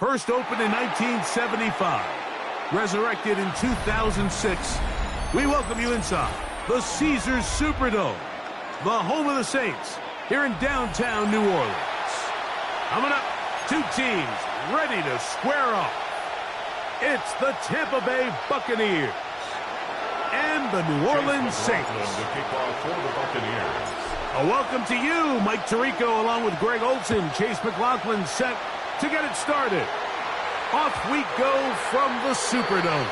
First opened in 1975, resurrected in 2006, we welcome you inside the Caesars Superdome, the home of the Saints, here in downtown New Orleans. Coming up, two teams ready to square off. It's the Tampa Bay Buccaneers and the New Orleans Saints. To kick off for the Buccaneers. A welcome to you, Mike Tirico, along with Greg Olson, Chase McLaughlin, set to get it started. Off we go from the Superdome.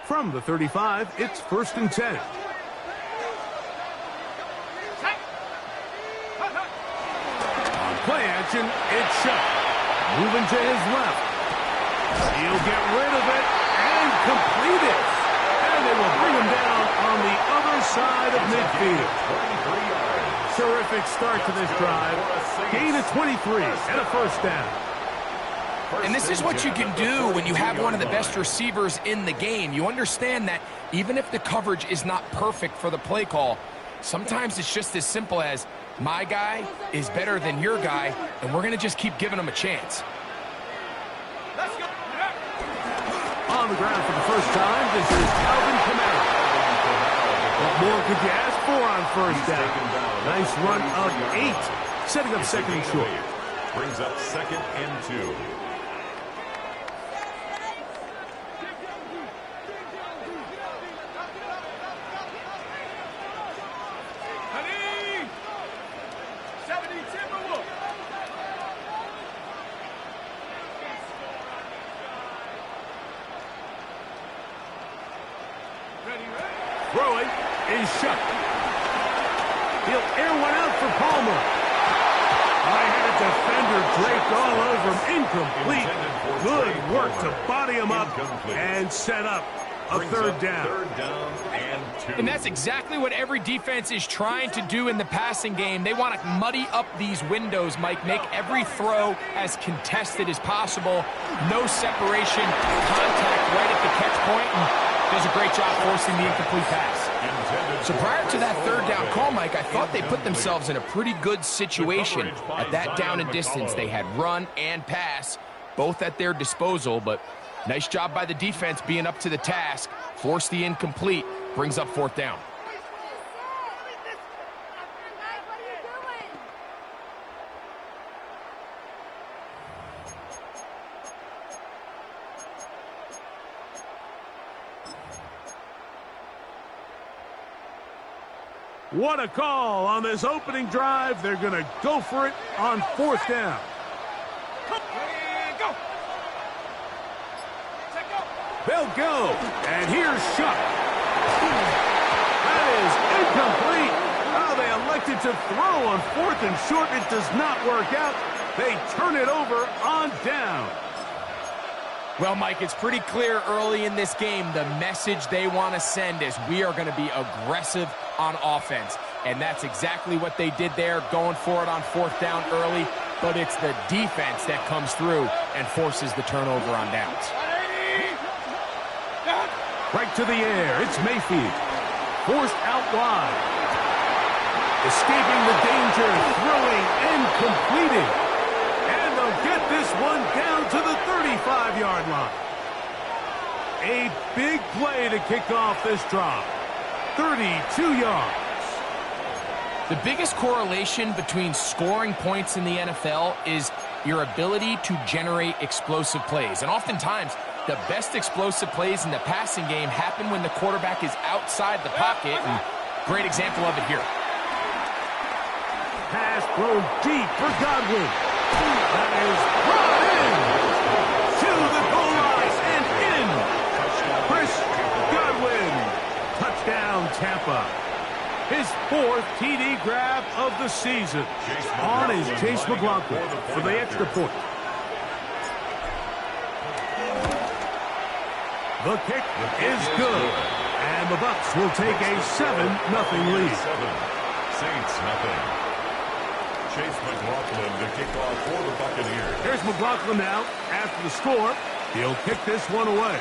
From the 35, it's 1st and 10. On play action, it's shot. Moving to his left. He'll get rid of it and complete it. And they will bring him down on the other side of midfield. Terrific start to this drive. Gain of 23 and a first down. And this is what you can do when you have one of the best receivers in the game. You understand that even if the coverage is not perfect for the play call, sometimes it's just as simple as my guy is better than your guy, and we're going to just keep giving him a chance. On the ground for the first time, this is Alvin Kamara. What more could you ask for on first down? Nice run of 8, setting up second and short. Brings up 2nd and 2. Throwing is shut. He'll air one out for Palmer. I had a defender draped all over him. Incomplete. Good work to body him up and set up a third down. Third down and 2. And that's exactly what every defense is trying to do in the passing game. They want to muddy up these windows, Mike, make every throw as contested as possible. No separation, contact right at the catch point, and does a great job forcing the incomplete pass. So prior to that third down call, Mike, I thought they put themselves in a pretty good situation. At that down and distance, they had run and pass, both at their disposal, but nice job by the defense being up to the task. Force the incomplete, brings up 4th down. What a call on this opening drive. They're going to go for it on 4th down. They'll go, and here's Shuck. That is incomplete. Oh, they elected to throw on 4th and short. It does not work out. They turn it over on down. Well, Mike, it's pretty clear early in this game the message they want to send is we are going to be aggressive on offense. And that's exactly what they did there, going for it on 4th down early. But it's the defense that comes through and forces the turnover on downs. Right to the air. It's Mayfield. Forced out wide. Escaping the danger, throwing and completing. And they'll get this one down to the 35-yard line. A big play to kick off this drive. 32 yards. The biggest correlation between scoring points in the NFL is your ability to generate explosive plays. And oftentimes, the best explosive plays in the passing game happen when the quarterback is outside the pocket. And great example of it here. Pass thrown deep for Godwin. That is brought in to the goal line and in. Chris Godwin. Touchdown, Tampa. His 4th TD grab of the season. On is Chase McLaughlin for the extra point. The kick is good. And the Bucs will take a 7-0 lead. Saints nothing. Chase McLaughlin to kick off for the Buccaneers. Here's McLaughlin now after the score. He'll kick this one away.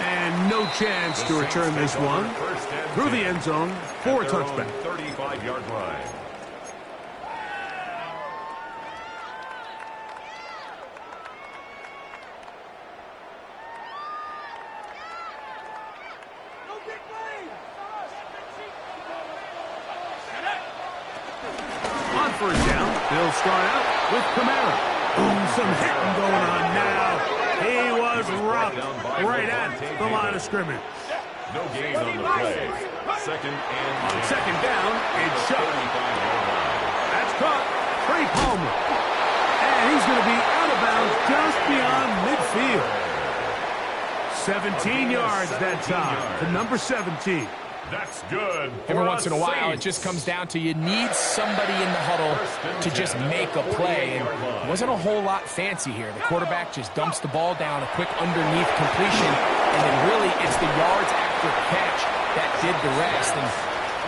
And no chance to return this one through the end zone for a touchback. 35-yard line. On first down, they'll start out with Kamara. Ooh, some hitting going on now. He was rocked right at the line of scrimmage. No gain on the play. Second and On second down, it's shot. That's caught. Trey Palmer. And he's going to be out of bounds just beyond midfield. 17 yards that time to number 17. That's good. Every once in a while, it just comes down to you need somebody in the huddle to just make a play. And it wasn't a whole lot fancy here. The quarterback just dumps the ball down, a quick underneath completion, and then really it's the yards after catch that did the rest. And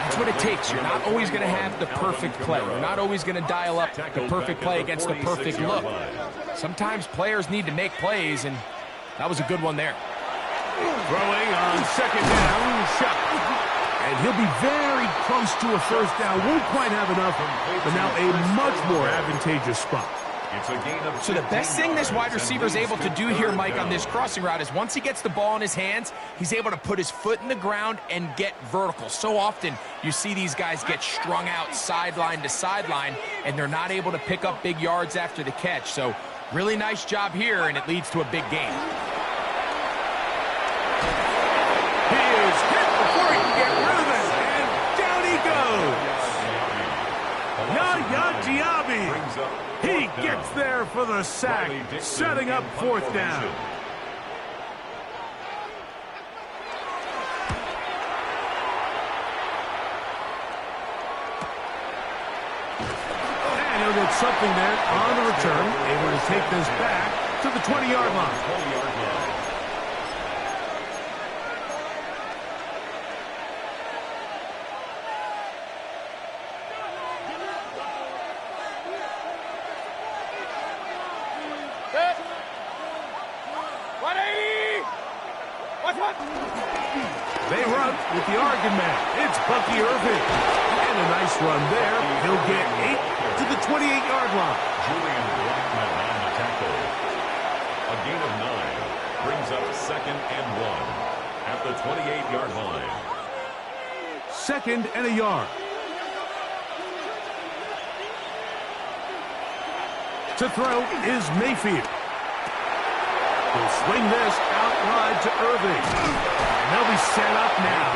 that's what it takes. You're not always going to have the perfect play. You're not always going to dial up the perfect play against the perfect look. Sometimes players need to make plays, and that was a good one there. Throwing on second down, shot. And he'll be very close to a first down. Won't quite have enough, but now a much more advantageous spot. It's a gain of So the best thing this wide receiver is able to do here, Mike, on this crossing route is once he gets the ball in his hands, he's able to put his foot in the ground and get vertical. So often you see these guys get strung out sideline to sideline, and they're not able to pick up big yards after the catch. So really nice job here, and it leads to a big gain. He is hit before he can get rid of it, and down he goes. Yaya Diaby. He gets there for the sack, setting up fourth down. And he'll get something there on the return, able to take this back to the 20-yard line. They run with the Oregon man. It's Bucky Irving. And a nice run there. He'll get 8 to the 28-yard line. Julian Blackman on the tackle. A gain of 9 brings up second and 1 at the 28-yard line. Second and a yard. To throw is Mayfield. He'll swing this out wide to Irving. And they'll be set up now.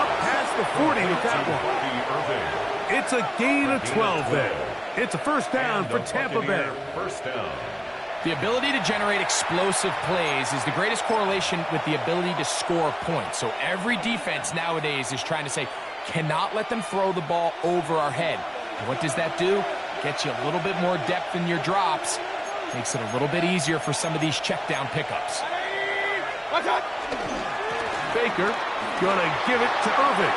Up past the 40 with that one. It's a gain of 12 there. It's a first down for Tampa Bay. First down. The ability to generate explosive plays is the greatest correlation with the ability to score points. So every defense nowadays is trying to say, cannot let them throw the ball over our head. And what does that do? Gets you a little bit more depth in your drops. Makes it a little bit easier for some of these check down pickups. Baker gonna give it to Irving.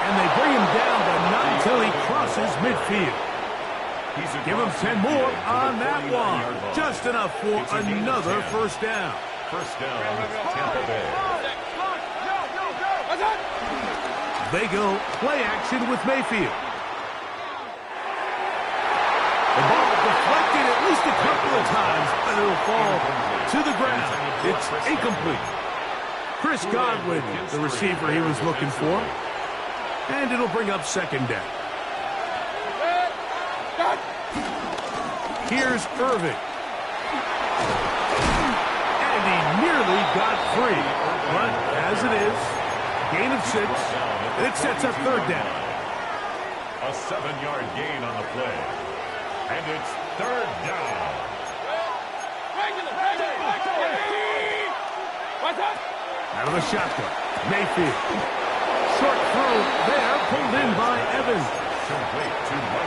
And they bring him down, but not until he crosses midfield. Give him 10 more on that one. Just enough for another first down. First down, Tampa Bay. They go play action with Mayfield. The ball deflected at least a couple of times, but it'll fall to the ground. It's incomplete. Chris Godwin, the receiver he was looking for. And it'll bring up second down. Here's Irving. And he nearly got free. But as it is, gain of 6, it sets up third down. A 7-yard gain on the play. And it's third down. Out of the shotgun, Mayfield. Short throw there, pulled in by Evans.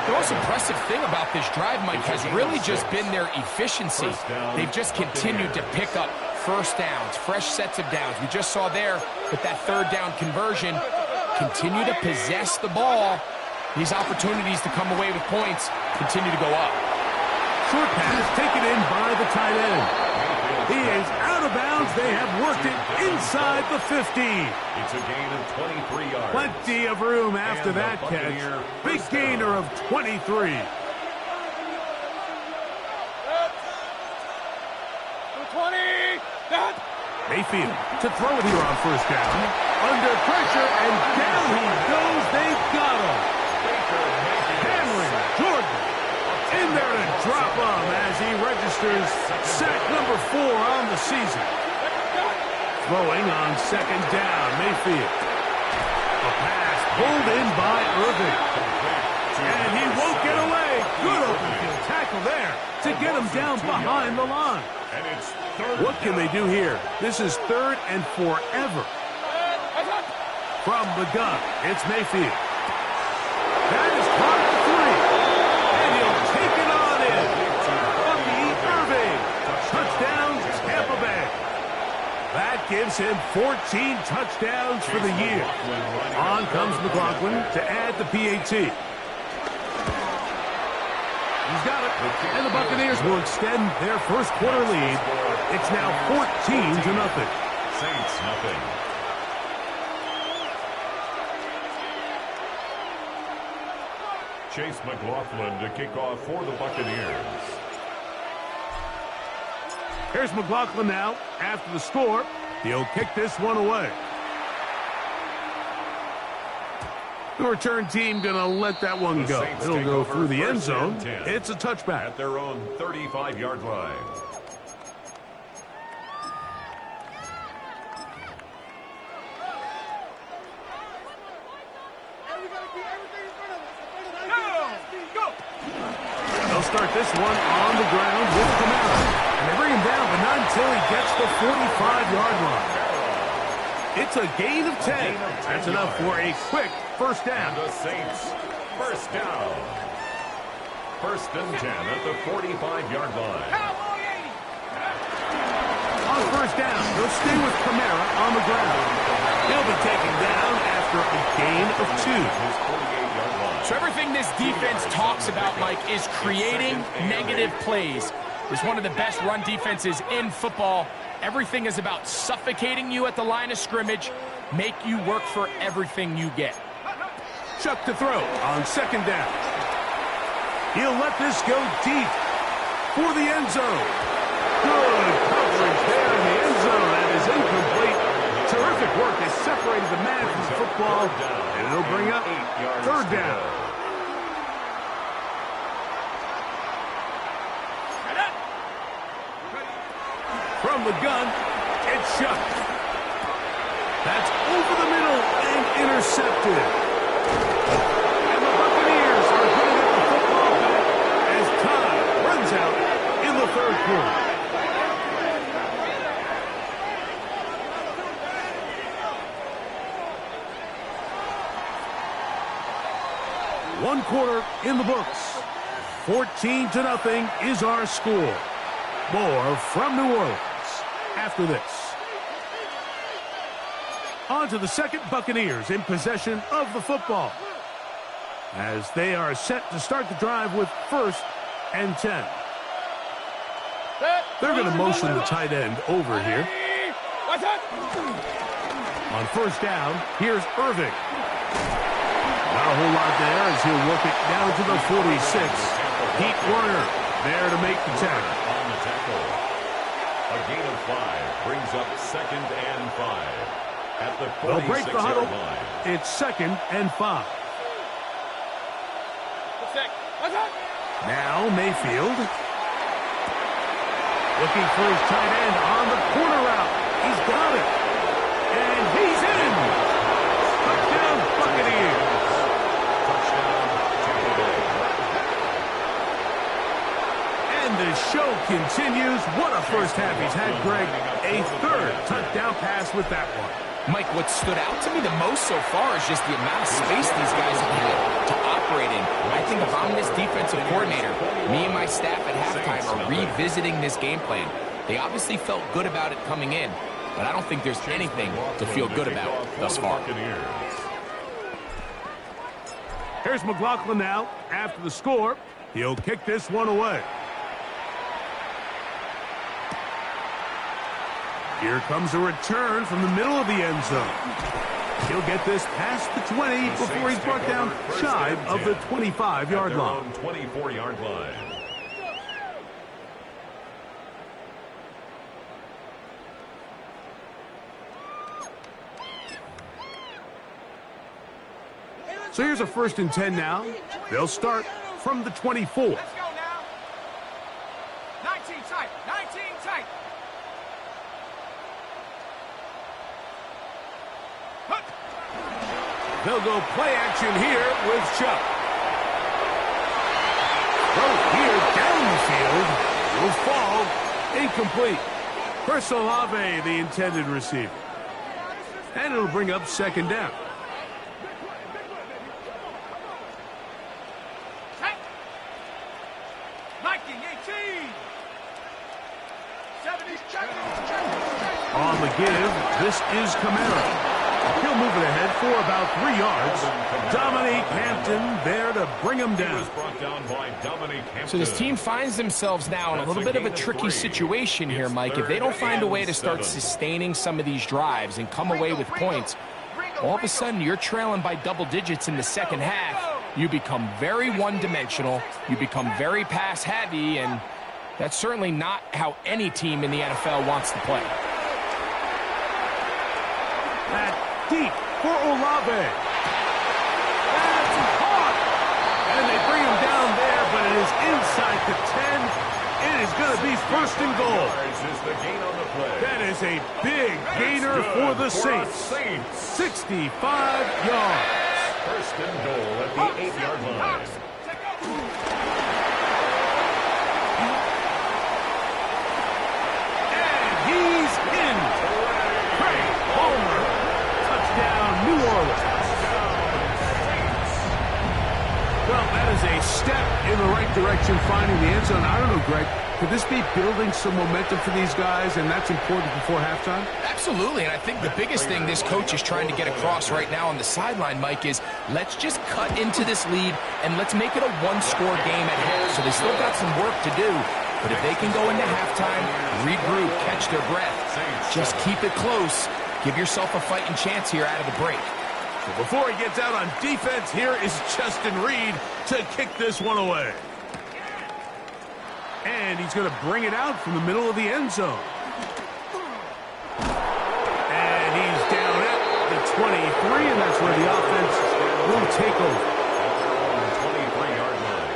The most impressive thing about this drive, Mike, has really just been their efficiency. They've just continued to pick up first downs, fresh sets of downs. We just saw there with that third down conversion, continue to possess the ball. These opportunities to come away with points continue to go up. Short pass taken in by the tight end. He is out of bounds. They have worked it inside the 50. It's a gain of 23 yards. Plenty of room after that catch. Big gainer of 23. Mayfield to throw it here on first down. Under pressure, and down he goes. They've got him. Cameron Jordan in there to drop him as he registers sack number 4 on the season. Throwing on second down, Mayfield. A pass pulled in by Irving. And he won't get away. Good open field tackle there to get him down behind the line. And it's what can they do here? This is third and forever. From the gun, it's Mayfield. That is caught at 3. And he'll take it on in. Bucky Irving. Touchdown, Tampa Bay. That gives him 14 touchdowns for the year. On comes McLaughlin to add the PAT. He's got it. And the Buccaneers will extend their first quarter lead. It's now 14-0. Saints nothing. Chase McLaughlin to kick off for the Buccaneers. Here's McLaughlin now. After the score, he'll kick this one away. The return team going to let that one go. It'll go through the end zone. It's a touchback. At their own 35-yard line. They'll start this one on the ground with Kamara. And they bring him down, but not until he gets the 45-yard line. It's a gain of 10. That's enough for a quick first down. And the Saints, first down. First and 10 at the 45-yard line. On first down, they'll stay with Kamara on the ground. He'll be taken down after a gain of 2. So everything this defense talks about, Mike, is creating negative plays. It's one of the best run defenses in football. Everything is about suffocating you at the line of scrimmage, make you work for everything you get. Chuck to throw on second down. He'll let this go deep for the end zone. Good coverage there in the end zone. That is incomplete. Terrific work. They separated the man from the football, and it'll bring up third down. From the gun, it's Chuck. That's over the middle and intercepted. And the Buccaneers are going to get the football back as time runs out in the third quarter. One quarter in the books. 14-0 is our score. More from New Orleans after this. On to the second, Buccaneers in possession of the football as they are set to start the drive with first and 10. They're going to motion the tight end over here. On first down, here's Irving. Not a whole lot there as he'll work it down to the 46. Pete Werner there to make the tackle. A gain of 5 brings up second and 5 at the 46-yard They'll break the huddle. line. It's second and 5. Now Mayfield looking for his tight end on the corner route. He's got it. And he's in. Touchdown Buccaneers. Touchdown the show continues. What a first half he's had, Greg. A third touchdown pass with that one. Mike, what stood out to me the most so far is just the amount of space these guys have had to operate in. I think if I'm this defensive coordinator, me and my staff at halftime are revisiting this game plan. They obviously felt good about it coming in, but I don't think there's anything to feel good about thus far. Here's McLaughlin now. After the score, he'll kick this one away. Here comes a return from the middle of the end zone. He'll get this past the 20 before he's brought down shy of the 25-yard line. 24-yard line. So here's a 1st and 10 now. They'll start from the 24. Let's go now. 19 tight. 19 tight. They'll go play action here with Chuck. Throw here down the field. Will fall. Incomplete. Chris Olave, the intended receiver. And it'll bring up 2nd down. On the give, this is Camara. He'll move it ahead for about 3 yards. Dominique Hampton there to bring him down. So this team finds themselves now in a little bit of a tricky situation here, Mike. If they don't find a way to start sustaining some of these drives and come away with points, all of a sudden you're trailing by double digits in the second half. You become very one-dimensional. You become very pass-heavy, and that's certainly not how any team in the NFL wants to play. That deep for Olave. That's caught. And they bring him down there, but it is inside the 10. It is going to be 1st and goal. That is a big gainer for the Saints. 65 yards. 1st and goal at the 8-yard line. And he's in. Craig Palmer. Touchdown, New Orleans. Well, that is a step in the right direction, finding the end zone. I don't know, Greg. Could this be building some momentum for these guys, and that's important before halftime? Absolutely, and I think the biggest thing this coach is trying to get across right now on the sideline, Mike, is let's just cut into this lead, and let's make it a one-score game at half. So they still got some work to do, but if they can go into halftime, regroup, catch their breath, just keep it close, give yourself a fighting chance here out of the break. So before he gets out on defense, here is Justin Reed to kick this one away. And he's going to bring it out from the middle of the end zone. And he's down at the 23, and that's where the offense will take over. 23-yard line.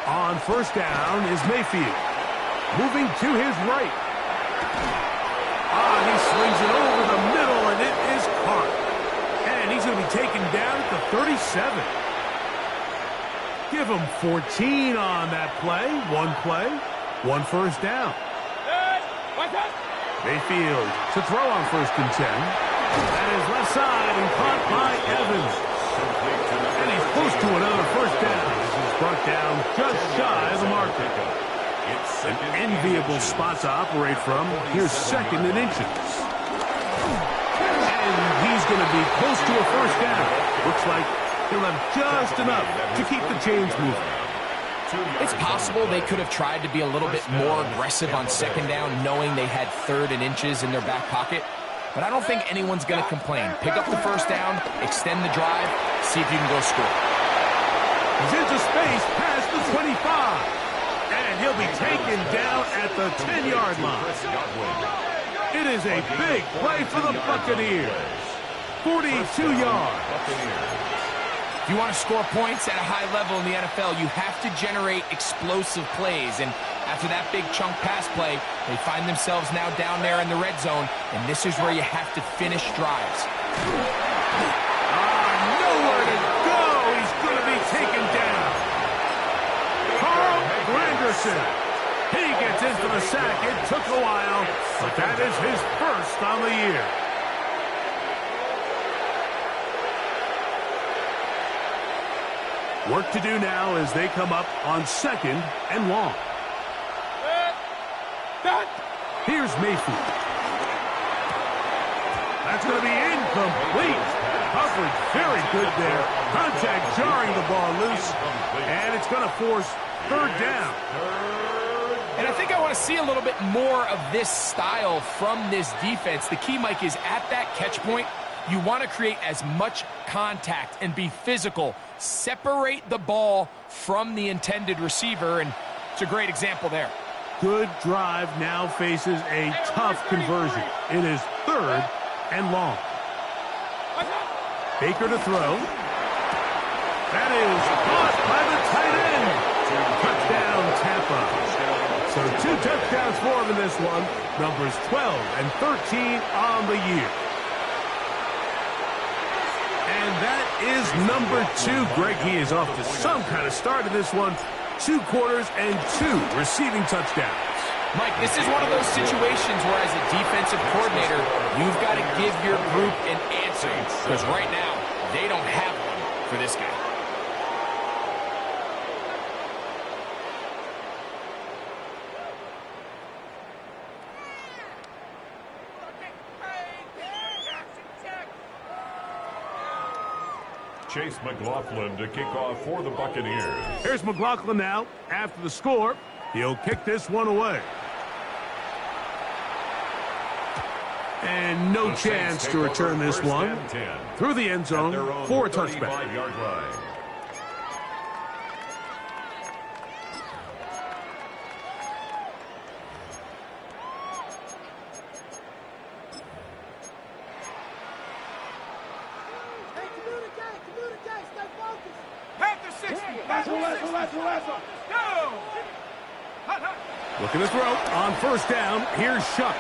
On 1st down is Mayfield. Moving to his right. He swings it over the middle, and it is caught. And he's going to be taken down at the 37. Give him 14 on that play. One 1st down. Mayfield to throw on 1st and 10. That is left side and caught by Evans. And he's close to another 1st down. He's brought down just shy of the marker. An enviable spot to operate from. Here's 2nd and inches. And he's going to be close to a 1st down. Looks like he'll have just enough to keep the chains moving. It's possible they could have tried to be a little bit more aggressive on 2nd down, knowing they had 3rd and inches in their back pocket. But I don't think anyone's going to complain. Pick up the 1st down, extend the drive, see if you can go score. He's into space past the 25. And he'll be taken down at the 10-yard line. It is a big play for the Buccaneers. 42 yards. If you want to score points at a high level in the NFL, you have to generate explosive plays. And after that big chunk pass play, they find themselves now down there in the red zone, and this is where you have to finish drives. Nowhere to go. He's going to be taken down. Carl Granderson. He gets in for the sack. It took a while, but that is his first on the year. Work to do now as they come up on 2nd and long. Here's Mayfield. That's going to be incomplete. Coverage very good there. Contact jarring the ball loose, and it's going to force 3rd down. And I think I want to see a little bit more of this style from this defense. The key, Mike, is at that catch point, you want to create as much contact and be physical. Separate the ball from the intended receiver, and it's a great example there. Good drive now faces a tough conversion. It is 3rd and long. Baker to throw. That is caught by the tight end. Touchdown, Tampa. So 2 touchdowns for him in this one. Numbers 12 and 13 on the year. And that is number 2. Greg, he is off to some kind of start in this one. 2 quarters and 2 receiving touchdowns. Mike, this is one of those situations where as a defensive coordinator, you've got to give your group an answer. Because right now, they don't have one for this guy. Chase McLaughlin to kick off for the Buccaneers. Here's McLaughlin now. After the score, he'll kick this one away. And no chance to return this one through the end zone for a touchback. Looking to throw on 1st down. Here's Shuck.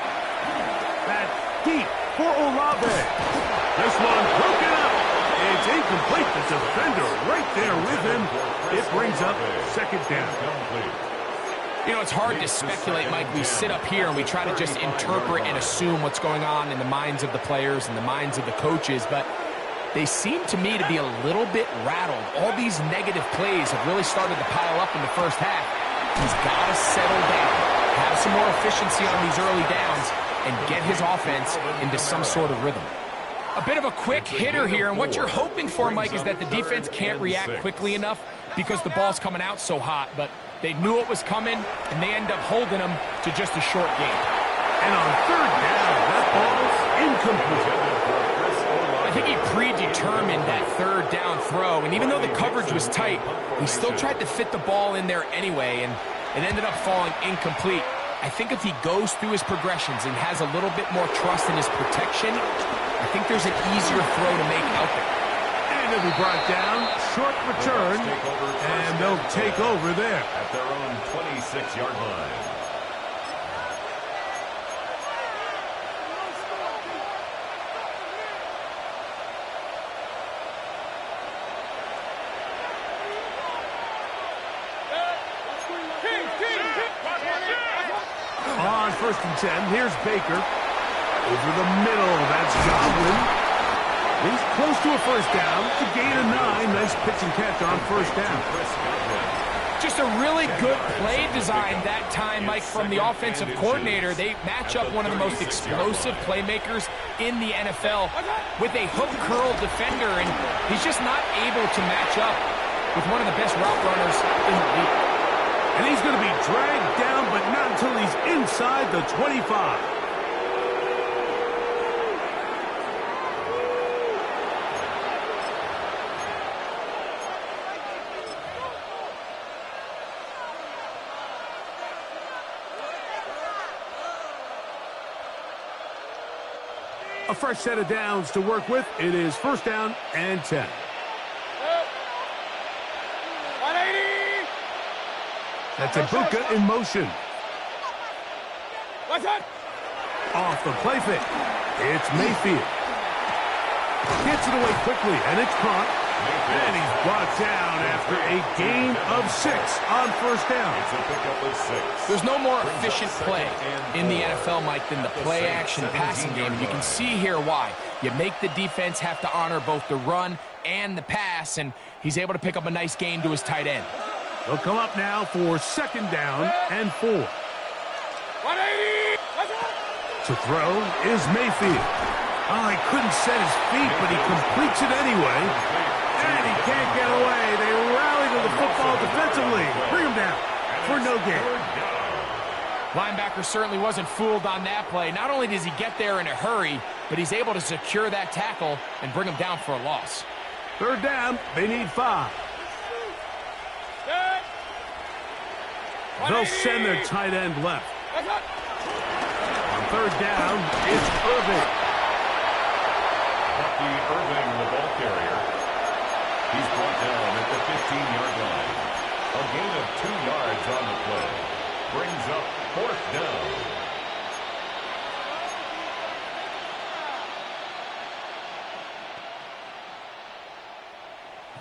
That's deep for Olave. This one broken up. It's incomplete. The defender right there with him. It brings up 2nd down. You know, it's hard to speculate, Mike. We sit up here and we try to just interpret and assume what's going on in the minds of the players and the minds of the coaches, but they seem to me to be a little bit rattled. All these negative plays have really started to pile up in the first half. He's got to settle down, have some more efficiency on these early downs, and get his offense into some sort of rhythm. A bit of a quick hitter here, and what you're hoping for, Mike, is that the defense can't react quickly enough because the ball's coming out so hot, but they knew it was coming, and they end up holding them to just a short game. And on 3rd down, that ball's incomplete. I think he predetermined that 3rd down throw, and even though the coverage was tight, he still tried to fit the ball in there anyway, and it ended up falling incomplete. I think if he goes through his progressions and has a little bit more trust in his protection, I think there's an easier throw to make out there. And it'll be brought down, short return, and they'll take over there. At their own 26-yard line. On 1st and 10, here's Baker. Over the middle, that's Godwin. He's close to a 1st down. It's a gain of 9. Nice pitch and catch on 1st down. Just a really good play design that time, Mike, from the offensive coordinator. They match up one of the most explosive playmakers in the NFL with a hook curl defender, and he's just not able to match up with one of the best route runners in the league. And he's going to be dragged down, but not until he's inside the 25. A fresh set of downs to work with. It is 1st down and 10. That's Ibuka in motion. What's that? Off the play fake. It's Mayfield. Gets it away quickly, and it's caught. And he's brought down after a gain of 6 on first down. It's a pickup of 6. There's no more efficient play in the NFL, Mike, than the play-action passing game. You can see here why. You make the defense have to honor both the run and the pass, and he's able to pick up a nice gain to his tight end. They'll come up now for 2nd down and 4. 180. To throw is Mayfield. Oh, he couldn't set his feet, but he completes it anyway. And he can't get away. They rally to the football defensively. Bring him down for no gain. Linebacker certainly wasn't fooled on that play. Not only does he get there in a hurry, but he's able to secure that tackle and bring him down for a loss. 3rd down, they need 5. They'll send their tight end left. On 3rd down, it's Irving. Bucky Irving, the ball carrier. He's brought down at the 15-yard line. A gain of 2 yards on the play. Brings up 4th down.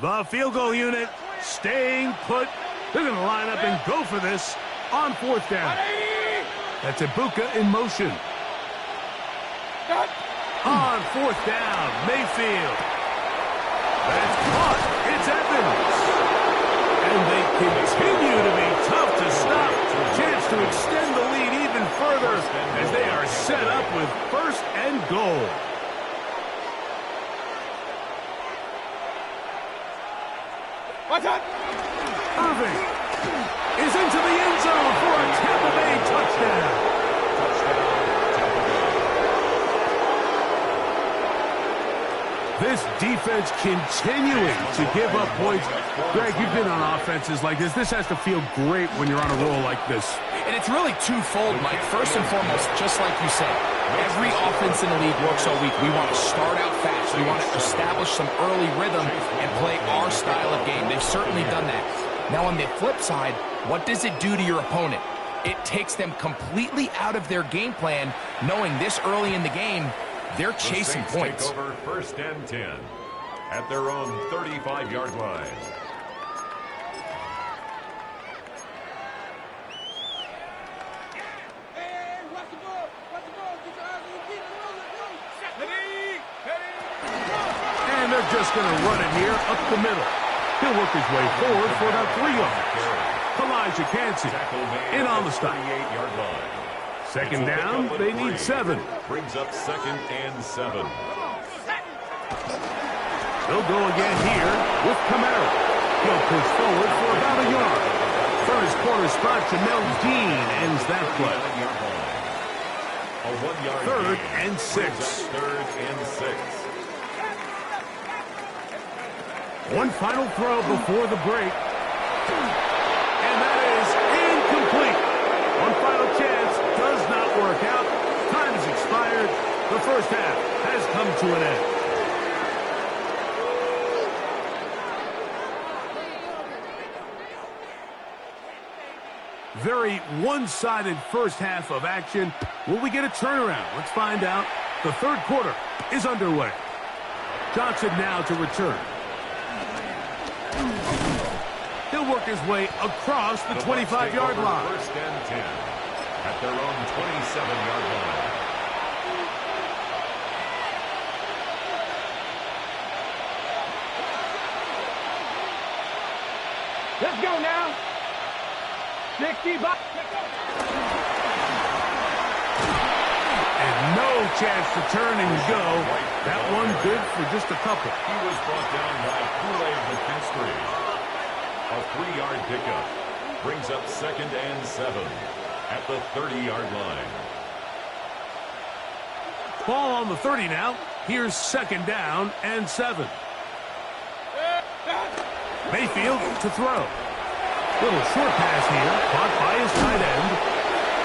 The field goal unit staying put. They're going to line up and go for this on 4th down. That's Ibuka in motion. On 4th down, Mayfield. That's caught. It's Evans. And they continue to be tough to stop. Chance to extend the lead even further as they are set up with 1st and goal. What's that? Irving is into the end zone for a Tampa Bay touchdown. This defense continuing to give up points. Greg, you've been on offenses like this. This has to feel great when you're on a roll like this. And it's really twofold, Mike. First and foremost, just like you said, every offense in the league works all week. We want to start out fast. We want to establish some early rhythm and play our style of game. They've certainly done that. Now, on the flip side, what does it do to your opponent? It takes them completely out of their game plan, knowing this early in the game, they're chasing points. Take over 1st and 10 at their own 35-yard line. And they're just going to run it here up the middle. He'll work his way forward for about 3 yards. Elijah Cansey in on the stop. 38-yard line. 2nd down, they need 7. Brings up 2nd and 7. They'll go again here with Camaro. He'll push forward for about a yard. From his corner spot, Jamel Dean ends that play. A 1-yard 3rd gain. and 6. 3rd and 6. One final throw before the break. And that is incomplete. One final chance does not work out. Time has expired. The first half has come to an end. Very one-sided first half of action. Will we get a turnaround? Let's find out. The 3rd quarter is underway. Johnson now to return. He'll work his way across the 25-yard line. 1st and 10 at their own 27-yard line. Let's go now. 60 bucks. And no chance to turn and go. That one good for just a couple. He was brought down by Kool-Aid McKinstry. A 3-yard pickup brings up 2nd and 7 at the 30-yard line. Ball on the 30 now. Here's 2nd down and 7. Mayfield to throw. Little short pass here, caught by his tight end.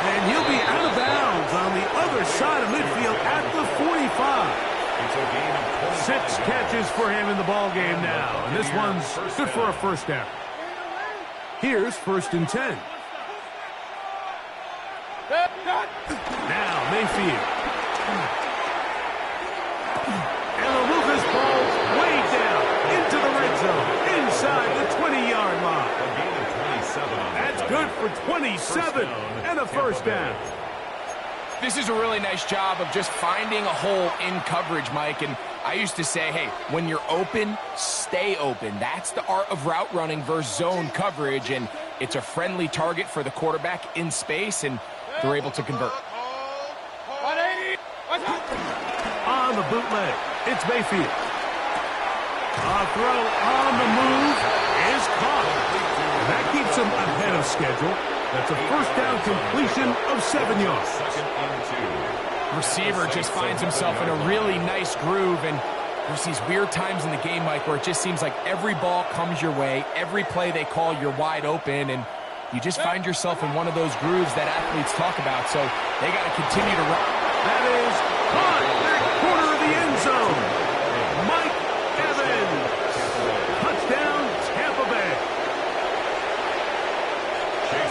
And he'll be out of bounds on the other side of midfield at the 45. It's a gain of 6 catches for him in the ball game now. And this one's good for a first down. Here's 1st and 10 Now Mayfield. And the Lucas ball way down into the red zone, inside the 20-yard line. That's good for 27 and a first down. This is a really nice job of just finding a hole in coverage, Mike. And I used to say, hey, when you're open, stay open. That's the art of route running versus zone coverage. And it's a friendly target for the quarterback in space, and they're able to convert. On the bootleg, it's Mayfield. A throw on the move is caught. That keeps him ahead of schedule. That's a first down completion of 7 yards. Receiver just finds himself in a really nice groove, and there's these weird times in the game, Mike, where it just seems like every ball comes your way, every play they call, you're wide open, and you just find yourself in one of those grooves that athletes talk about, so they got to continue to run. That is caught in the corner of the end zone. Mike Evans. Touchdown, Tampa Bay.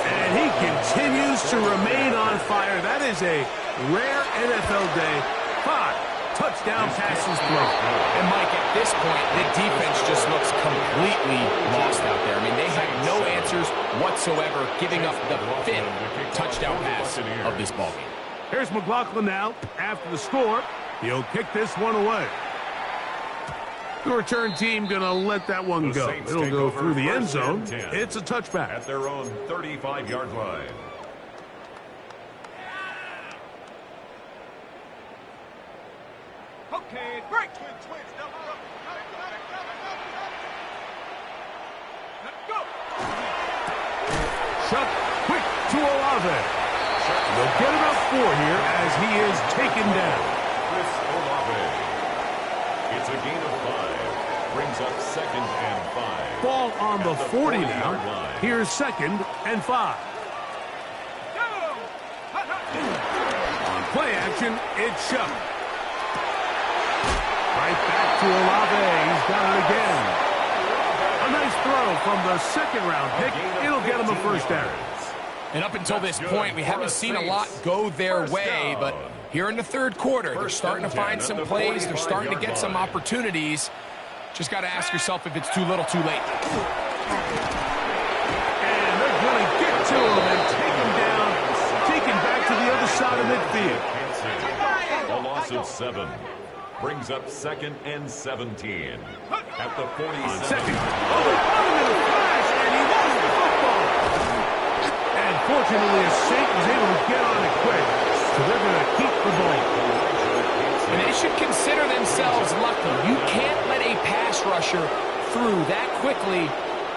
And he continues to remain on fire. That is a rare NFL day. 5 touchdown passes thrown. And Mike, at this point, the defense just looks completely lost out there. I mean, they have no answers whatsoever, giving up the 5th touchdown pass of this ballgame. Here's McLaughlin now. After the score, he'll kick this one away. The return team going to let that one go. It'll go through the end zone. It's a touchback. At their own 35-yard line. Okay, break. Go. Chuck quick to Olave. They'll get about 4 here as he is taken down. Chris Olave. It's a gain of 5. Brings up 2nd and 5. Ball on the 40 now. 40-yard line. Here's 2nd and 5. On play action, it's Chuck. Right back to Olave. He's got it again. A nice throw from the 2nd-round pick. It'll get him a first down. And up until this point, we haven't seen a lot go their way, but here in the 3rd quarter, they're starting to find some plays. They're starting to get some opportunities. Just got to ask yourself if it's too little, too late. And they're going to get to him and take him down, taken back to the other side of midfield. A loss of 7. Brings up 2nd and 17. At the 47. Second. Oh, they caught him in a flash, and he lost the football. And fortunately, Saint was able to get on it quick, so they're going to keep the ball. And they should consider themselves lucky. You can't let a pass rusher through that quickly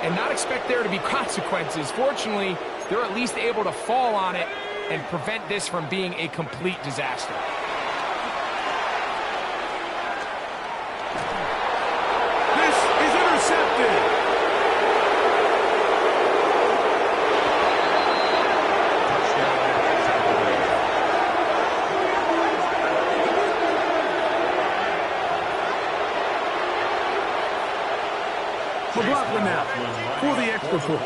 and not expect there to be consequences. Fortunately, they're at least able to fall on it and prevent this from being a complete disaster. This is intercepted. McLaughlin now for the extra point.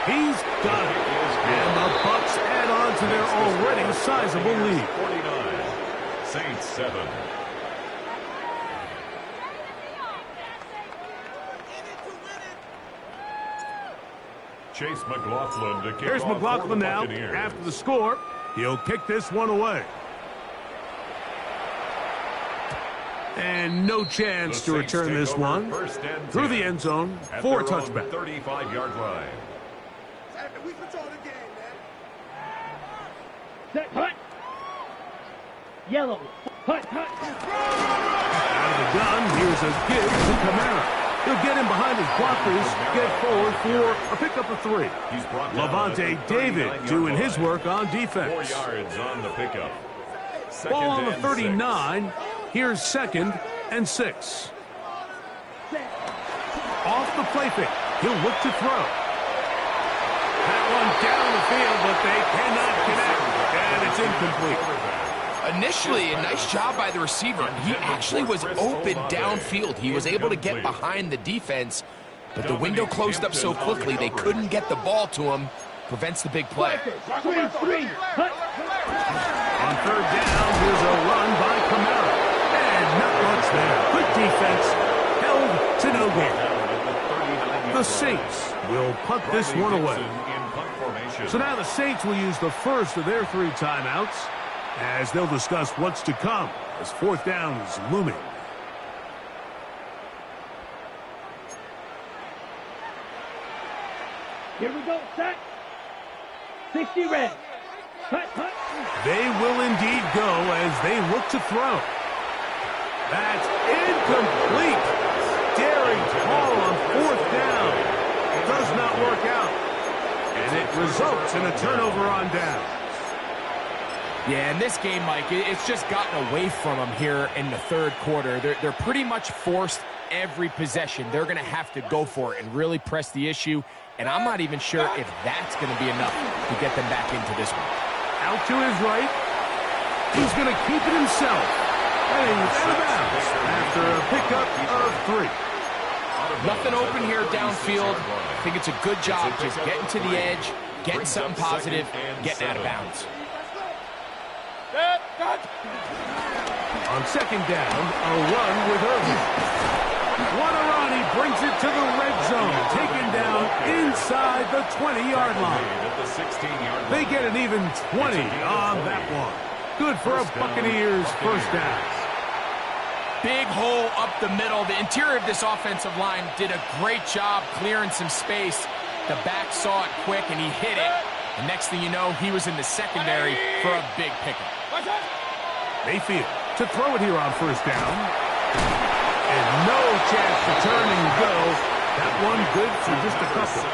He's got it. And the Bucs add on to their already sizable lead. 49. Saints 7. Chase McLaughlin to kick Here's off McLaughlin for the now. Buccaneers. After the score, he'll kick this one away. And no chance to Saints return take this over one. 1st and Through 10 the end zone at for a their own touchback. 35-yard line. We control the game, man. Set, hut. Yellow. Hut, hut. Out of the gun, here's a give to Kamara. He'll get him behind his blockers, get forward for a pickup of 3. He's brought down Levante at the David 39-yard doing his line. work on 4 defense. yards on the pickup. Ball on the 2nd and 39. Here's 2nd and 6. Off the play fake. He'll look to throw. That one down the field, but they cannot connect. And it's incomplete. Initially, a nice job by the receiver. He actually was open downfield. He was able to get behind the defense, But the window closed up so quickly they couldn't get the ball to him. Prevents the big play. On third down, here's a run by Kamara. And not much there. Good defense. Held to no gain. The Saints will punt this one away. So now the Saints will use the first of their 3 timeouts as they'll discuss what's to come as fourth down is looming. Here we go, set. 60 red. Cut. They will indeed go as they look to throw. That's incomplete. Daring call on fourth down. Does not work out. And it results in a turnover on down. Yeah, in this game, Mike, it's just gotten away from them here in the third quarter. They're pretty much forced every possession. They're going to have to go for it and really press the issue. And I'm not even sure if that's going to be enough to get them back into this one. Out to his right. He's going to keep it himself. And he's out of bounds after a pickup of 3. Nothing open here downfield. I think it's a good job just getting to the edge, getting something positive, getting out of bounds. On second down, a run with Irvin. What a run. He brings it to the red zone. Taken down inside the 20-yard line. They get an even 20 on that one. Good for a Buccaneers first down. Big hole up the middle. The interior of this offensive line did a great job clearing some space. The back saw it quick, and he hit it. And next thing you know, he was in the secondary for a big pickup. Mayfield to throw it here on first down. And no chance to turn and go. That one good for just a couple.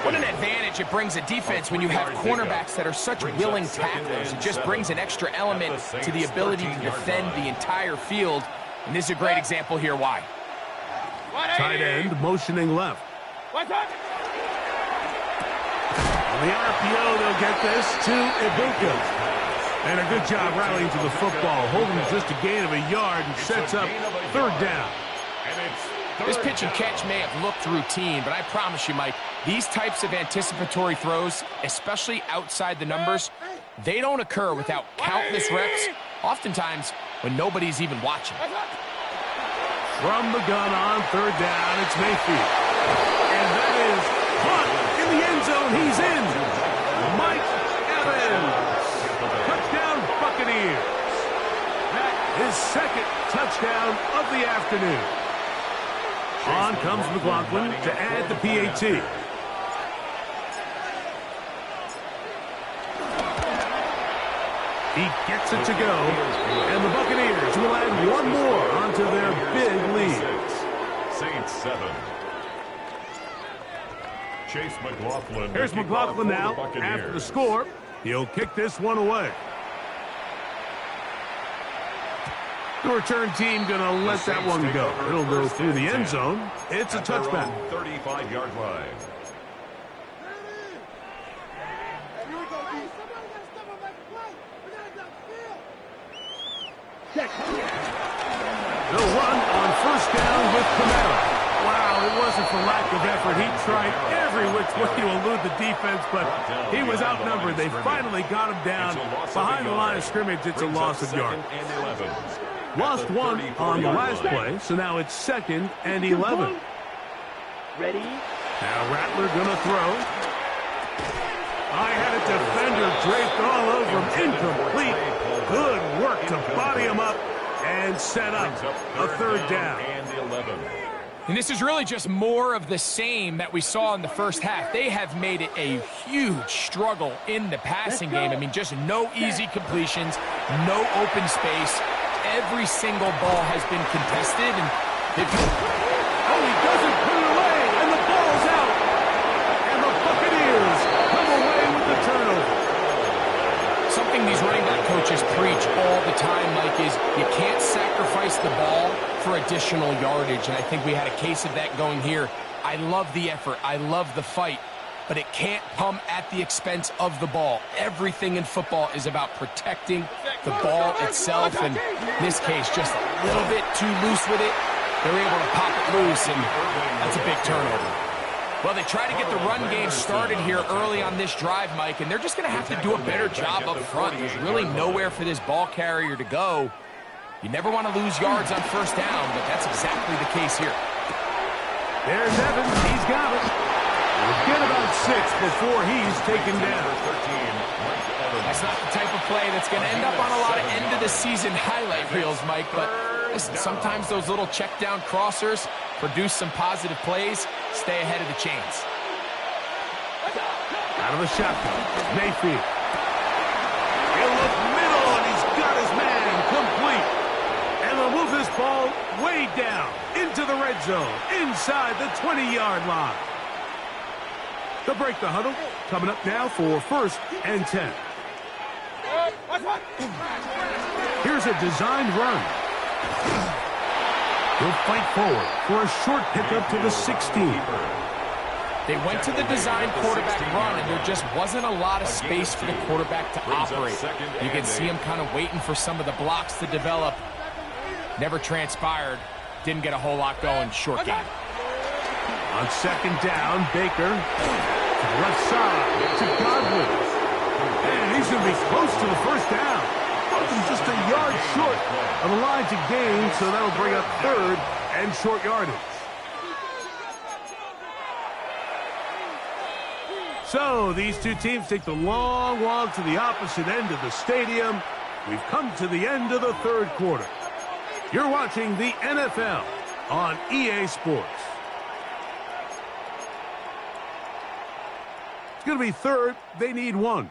What an advantage it brings a defense when you have cornerbacks that are such willing tacklers. It just brings an extra element to the ability to defend the entire field. And this is a great example here why. Tight end motioning left. On the RPO, they'll get this to Ibuka. And a good job rallying to the football, holding just a gain of a yard and sets up third down. This pitch and catch may have looked routine, but I promise you, Mike, these types of anticipatory throws, especially outside the numbers, they don't occur without countless reps, oftentimes when nobody's even watching. From the gun on third down, it's Mayfield. And that is caught in the end zone. He's in. Mike Evans. Touchdown, Buccaneers. That is second touchdown of the afternoon. On comes McLaughlin to add the PAT. He gets it to go, and the Buccaneers will add one more onto their big lead. Saints 7. Chase McLaughlin. Here's McLaughlin now after the score. He'll kick this one away. The return team going to let that one go. It'll go through the end zone. It's a touchback. 35-yard line. They'll run on first down with Kamara. Wow, it wasn't for lack of effort. He tried every which way to elude the defense, but he was outnumbered. They finally got him down behind the line of scrimmage. It's a loss of yard. Lost one on the last play, so now it's 2nd and 11. Ready? Now Rattler gonna throw. I had a defender draped all over him. Incomplete. Good work to body him up and set up a third down. And this is really just more of the same that we saw in the first half. They have made it a huge struggle in the passing game. I mean, just no easy completions, no open space. Every single ball has been contested. And he doesn't put it away, and the ball's out. And the Buccaneers come away with the turnover. Something these running back coaches preach all the time, Mike, is you can't sacrifice the ball for additional yardage. And I think we had a case of that going here. I love the effort. I love the fight. But it can't come at the expense of the ball. Everything in football is about protecting the ball itself. And in this case, just a little bit too loose with it. They're able to pop it loose, and that's a big turnover. Well, they try to get the run game started here early on this drive, Mike, and they're just going to have to do a better job up front. There's really nowhere for this ball carrier to go. You never want to lose yards on first down, but that's exactly the case here. There's Evans. He's got it. We'll get about 6 before he's taken down. That's not the type of play that's going to end up on a lot of end-of-the-season highlight reels, Mike, but listen, sometimes those little check-down crossers produce some positive plays. Stay ahead of the chains. Out of the shotgun, Mayfield. He'll look middle, and he's got his man complete. And they'll move this ball way down into the red zone, inside the 20-yard line. They'll break the huddle. Coming up now for 1st and 10. Here's a designed run. He'll fight forward for a short pickup to the 16. They went to the design quarterback run, and there just wasn't a lot of space for the quarterback to operate. You can see him kind of waiting for some of the blocks to develop. Never transpired. Didn't get a whole lot going. Short game. On 2nd down, Baker to the left side to Godwin. And he's going to be close to the 1st down. Just a yard short of the line to gain, so that'll bring up 3rd and short yardage. So these two teams take the long walk to the opposite end of the stadium. We've come to the end of the 3rd quarter. You're watching the NFL on EA Sports. It's going to be 3rd. They need 1.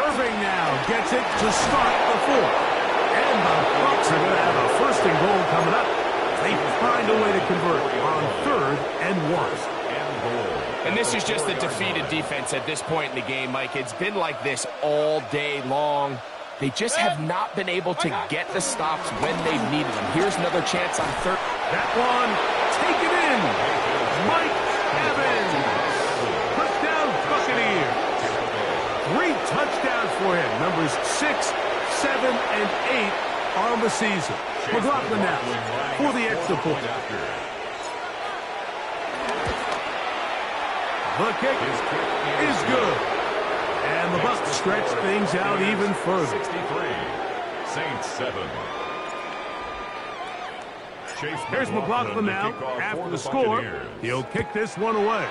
Irving now gets it to start the 4th. And the Bucs are going to have a 1st and goal coming up. They find a way to convert on 3rd and 1. And this is just a defeated defense at this point in the game, Mike. It's been like this all day long. They just have not been able to get the stops when they've needed them. Here's another chance on 3rd. That one, taken in. Mike Evans. Touchdown Buccaneers. 3 touchdowns for him. Numbers 6, 7, and 8 on the season. McLaughlin now for the extra point. The kick is good. And the Bucs stretch things out even further. 63, Saints 7. Here's McLaughlin now after the score. He'll kick this one away.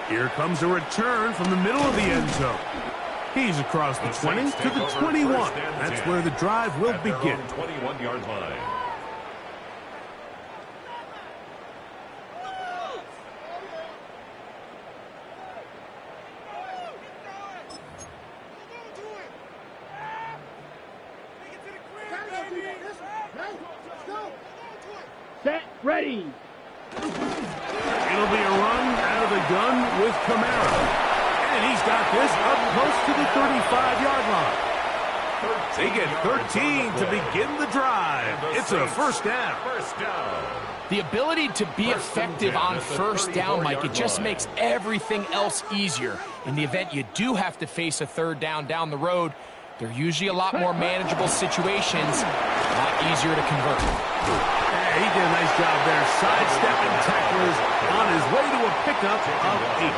Here comes a return from the middle of the end zone. He's across the 20 to the 21. That's where the drive will begin. 21-yard line. Set, ready. It'll be a run out of the gun with Kamara. And he's got this up close to the 35-yard line. They get 13 to begin the drive. It's a 1st down. The ability to be effective on 1st down, Mike, it just makes everything else easier. In the event you do have to face a 3rd down the road, they're usually a lot more manageable situations, a lot easier to convert. Yeah, he did a nice job there, sidestepping tacklers on his way to a pickup of 8.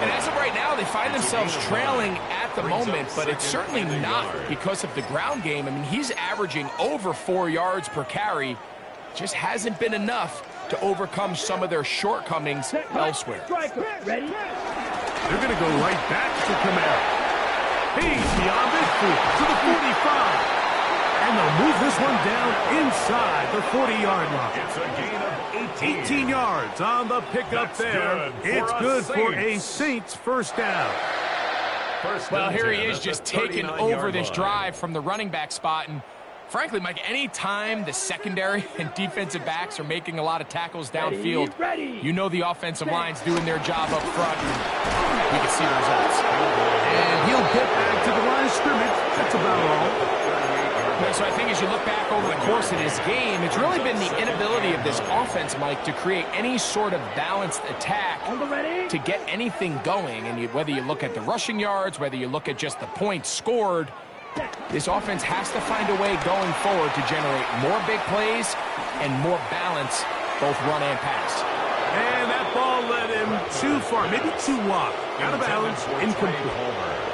And as of right now, they find themselves trailing at the moment, but it's certainly not because of the ground game. I mean, he's averaging over 4 yards per carry. Just hasn't been enough to overcome some of their shortcomings elsewhere. Ready? They're going to go right back to Kamara. He's beyond midfield to the 45. And they'll move this one down inside the 40-yard line. It's a gain of 18 yards on the pickup there. It's good for a Saints 1st down. Well, here he is just taking over this drive from the running back spot. And frankly, Mike, any time the secondary and defensive backs are making a lot of tackles downfield, you know the offensive line's doing their job up front. And we can see the results. And he'll get back to the line of scrimmage. That's about all. So I think as you look back over the course of this game, it's really been the inability of this offense, Mike, to create any sort of balanced attack to get anything going. And whether you look at the rushing yards, whether you look at just the points scored, this offense has to find a way going forward to generate more big plays and more balance, both run and pass. And that ball led him too far, maybe too wide. Out of bounds, incomplete.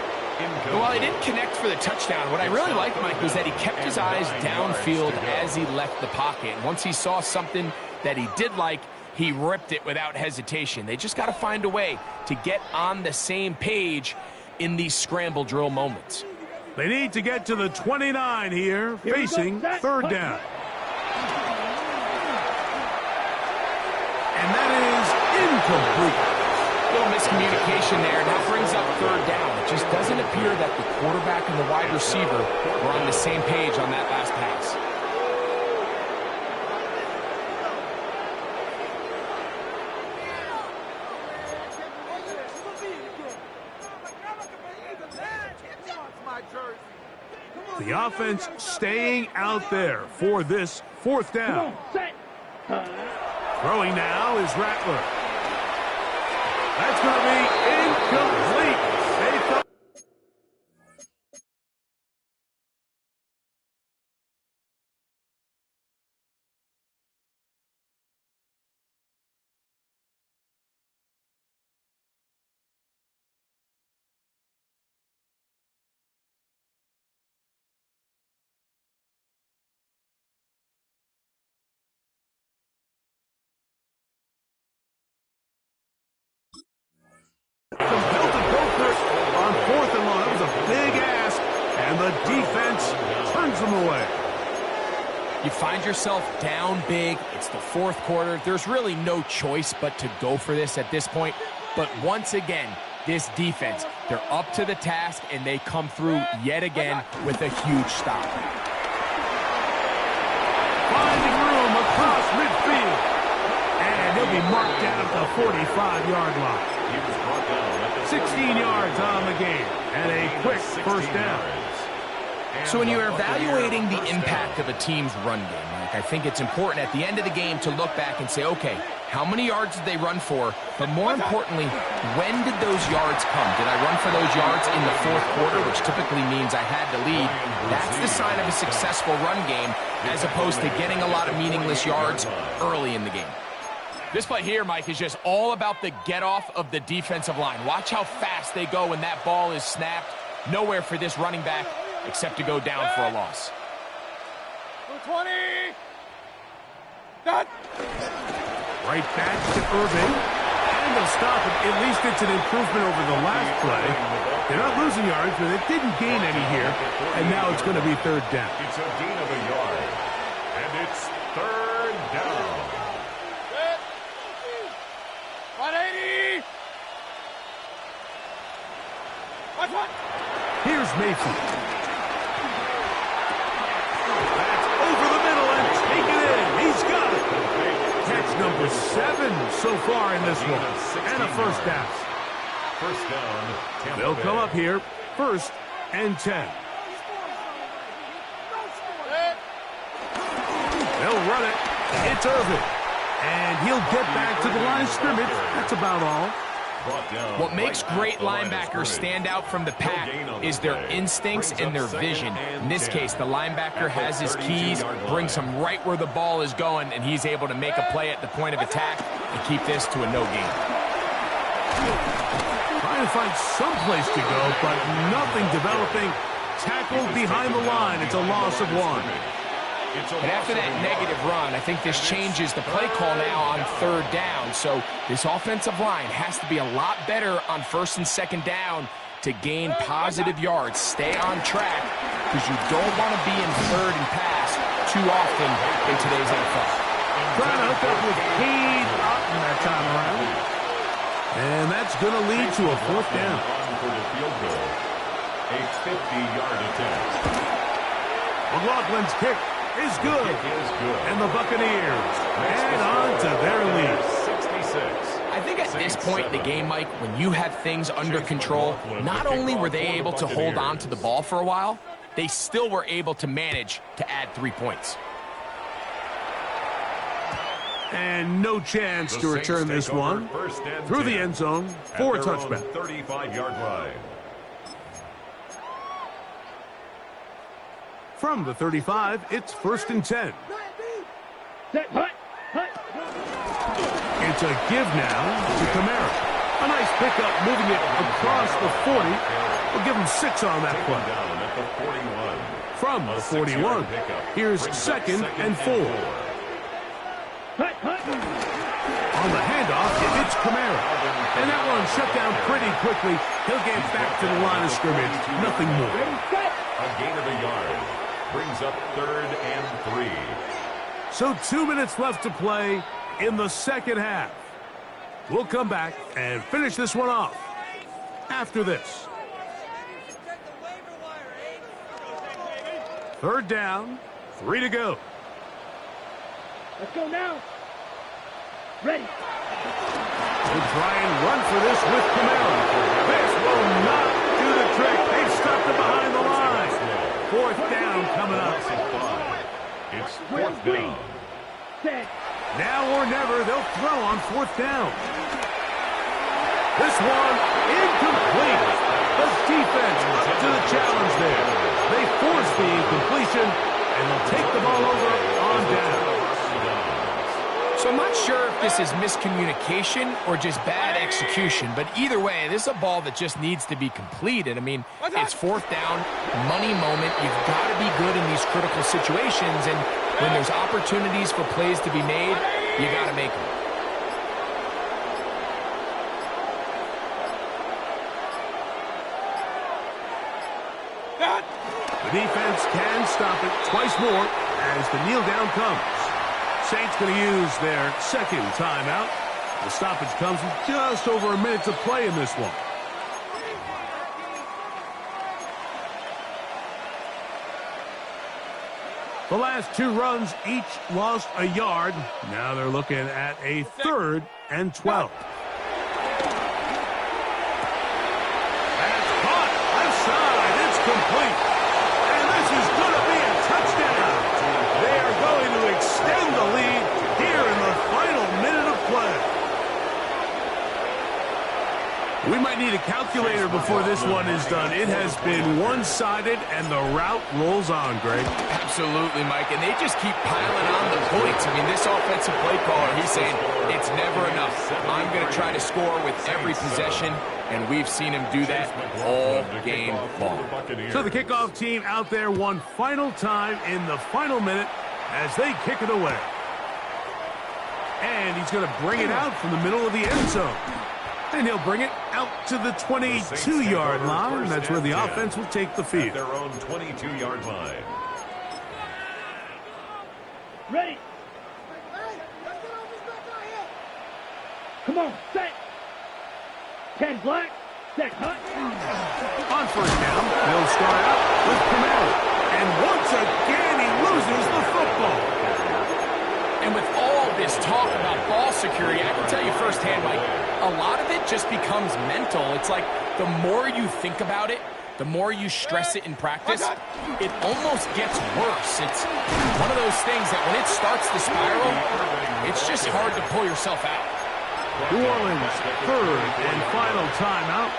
Well, he didn't connect for the touchdown. What I really liked, Mike, was that he kept his eyes downfield as he left the pocket. And once he saw something that he did like, he ripped it without hesitation. They just got to find a way to get on the same page in these scramble drill moments. They need to get to the 29 here facing third down. And that is incomplete. A little miscommunication there. Now brings up third down. It just doesn't appear that the quarterback and the wide receiver were on the same page on that last pass. The offense staying out there for this fourth down. Throwing now is Rattler. That's going to be incomplete. They thought compelled to go for it on fourth and long. That was a big ask, and the defense turns them away. You find yourself down big. It's the fourth quarter. There's really no choice but to go for this at this point. But once again, this defense, they're up to the task, and they come through yet again with a huge stop. Finding room across midfield. And he'll be marked down at the 45-yard line. 16 yards on the game, and a quick first down. So when you're evaluating the impact of a team's run game, Mike, I think it's important at the end of the game to look back and say, okay, how many yards did they run for? But more importantly, when did those yards come? Did I run for those yards in the fourth quarter, which typically means I had to lead? That's the sign of a successful run game, as opposed to getting a lot of meaningless yards early in the game. This play here, Mike, is just all about the get-off of the defensive line. Watch how fast they go when that ball is snapped. Nowhere for this running back except to go down for a loss. 20. Done. Right back to Irving. And they'll stop it. At least it's an improvement over the last play. They're not losing yards, but it didn't gain any here. And now it's going to be third down. It's a gain of a yard. And it's third down. 180. Watch one. Here's Mayfield. That's over the middle and take it in. He's got it. Catch number 7 so far in this one. And a first down. First down. They'll come up here. First and 10. They'll run it. It's Irving. And he'll get back to the line of scrimmage. That's about all. What makes great linebackers stand out from the pack is their instincts and their vision. In this case, the linebacker has his keys, brings him right where the ball is going, and he's able to make a play at the point of attack and keep this to a no gain. Trying to find some place to go, but nothing developing. Tackled behind the line. It's a loss of 1. And after that negative run, I think this changes the play call now on third down. So this offensive line has to be a lot better on first and second down to gain positive yards. Stay on track, because you don't want to be in third and pass too often in today's NFL. Trying to hook up with Cade Otton that time around. And that's going to lead to a fourth down. For the field goal. A 50-yard attempt. McLaughlin's kick is good. And the Buccaneers add on to their lead. 66. I think at this point in the game, Mike, when you have things under control, not only were they able to hold on to the ball for a while, they still were able to manage to add 3 points. And no chance to return this one through the end zone for a touchback. 35-yard line. From the 35, it's 1st and 10. Set, hut. It's a give now to Kamara. A nice pickup moving it across the 40. We'll give him 6 on that play. Down at the 41. From the 41, here's 2nd and 4. On the handoff, it's Kamara. And that one shut down pretty quickly. He'll get back to the line of scrimmage. Nothing more. A gain of a yard. Brings up 3rd and 3. So 2 minutes left to play in the second half. We'll come back and finish this one off after this. 3rd down, 3 to go. Let's go now. Ready. We'll try and run for this with Kamara. This will not do the trick. They've stopped it behind the line. 4th down coming up. It's 4th down. Set. Now or never, they'll throw on 4th down. This one incomplete. The defense up to the challenge there. They force the incompletion, and they'll take the ball over on down. So I'm not sure if this is miscommunication or just bad execution, but either way, this is a ball that just needs to be completed. I mean, it's 4th down, money moment. You've got to be good in these critical situations, and when there's opportunities for plays to be made, you got to make them. The defense can stop it twice more as the kneel down comes. Saints going to use their 2nd timeout. The stoppage comes with just over a minute to play in this one. The last 2 runs each lost a yard. Now they're looking at a 3rd and 12. That's caught. Left side. It's complete. And this is going to be a touchdown. They are going to extend the lead here in the final minute of play. We might need a calculator before this one is done. It has been one-sided, and the route rolls on, Greg. Absolutely, Mike, and they just keep piling on the points. I mean, this offensive play caller, he's saying it's never enough. I'm going to try to score with every possession, and we've seen him do that all game long. So the kickoff team out there one final time in the final minute as they kick it away. And he's going to bring it out from the middle of the end zone. And he'll bring it out to the 22-yard line. That's where the offense will take the field. At their own 22-yard line. Ready. Come on, set. 10 black, set hut. On 1st down, they'll start out with Kamara. And once again, he loses the football. And with all this talk about ball security, I can tell you firsthand, Mike, a lot of it just becomes mental. It's like the more you think about it, the more you stress it in practice, it almost gets worse. It's one of those things that when it starts to spiral, it's just hard to pull yourself out. New Orleans' 3rd and final timeout.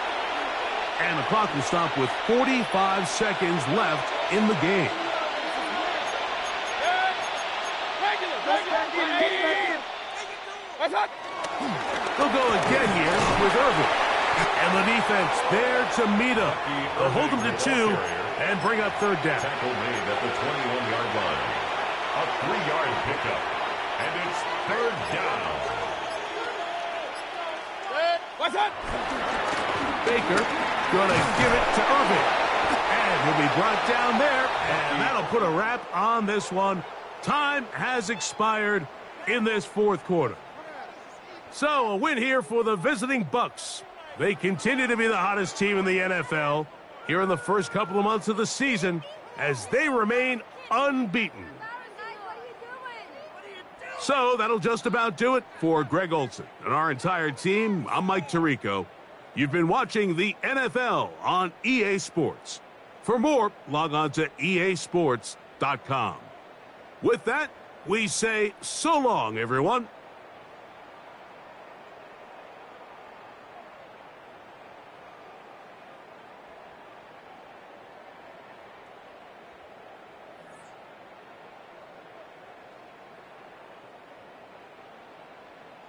And the clock will stop with 45 seconds left in the game. They'll go again here with Irvin. And the defense there to meet up. They'll hold them to 2 and bring up 3rd down. Tackle made at the 21-yard line. A 3-yard pickup. And it's 3rd down. What's that? Baker going to give it to Irvin. And he'll be brought down there. And that'll put a wrap on this one. Time has expired in this 4th quarter. So a win here for the visiting Bucs. They continue to be the hottest team in the NFL here in the first couple of months of the season as they remain unbeaten. So that'll just about do it for Greg Olson and our entire team. I'm Mike Tirico. You've been watching the NFL on EA Sports. For more, log on to easports.com. With that, we say so long, everyone.